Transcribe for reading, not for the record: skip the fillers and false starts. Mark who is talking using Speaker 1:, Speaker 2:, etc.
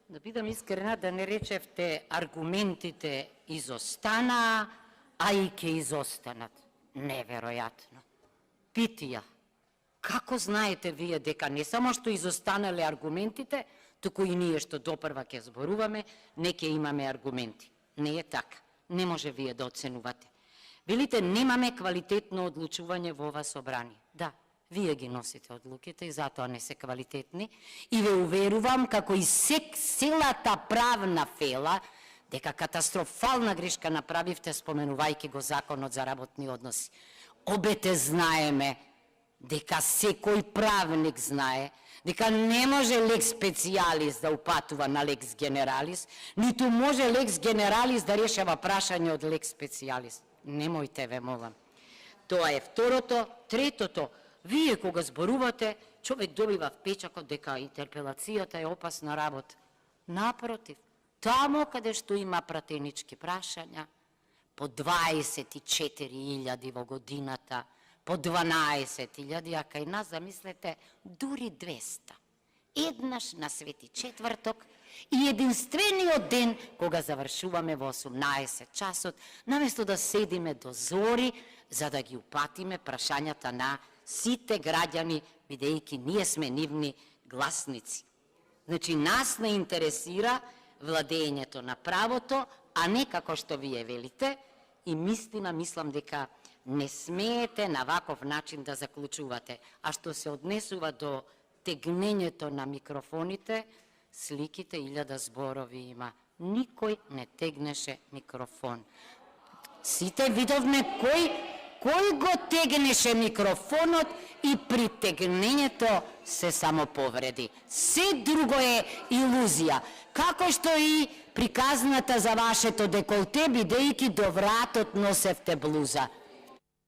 Speaker 1: Да бидам искрена, да не речевте аргументите изостанаа, а и ке изостанат. Неверојатно. Питија. Како знаете вие дека не само што изостанале аргументите, туку и ние што допрва ќе зборуваме, не ќе имаме аргументи. Не е така. Не може вие да оценувате. Велите, немаме квалитетно одлучување во ова собрание. Да, вие ги носите одлуките и затоа не се квалитетни. И ве уверувам, како и целата правна фела, дека катастрофална грешка направивте споменувајќи го законот за работни односи. Обете знаеме дека секој правник знае дека не може лекс специјалис да упатува на лекс генералис, ниту може лекс генералис да решава прашање од лекс специјалис. Немојте, ве молам. Тоа е второто. Третото, вие кога зборувате, човек добива впечаток дека интерпелацијата е опасна работа. Напротив, тамо каде што има пратенички прашања, по 24.000 во годината, по 12.000, а кај нас, замислете, дури 200. Еднаш на Свети четврток и единствениот ден кога завршуваме во 18 часот, наместо да седиме до зори, за да ги упатиме прашањата на сите граѓани, бидејќи ние сме нивни гласници. Значи, нас не интересира владењето на правото, а не како што вие велите, и мислам дека не смеете на ваков начин да заклучувате. А што се однесува до тегнењето на микрофоните, сликите 1000 зборови има. Никој не тегнеше микрофон. Сите видовме кој го тегнеше микрофонот и при тегнењето се самоповреди. Се друго е илузија. Како што и приказната за вашето деколте, бидејќи до вратот носевте блуза.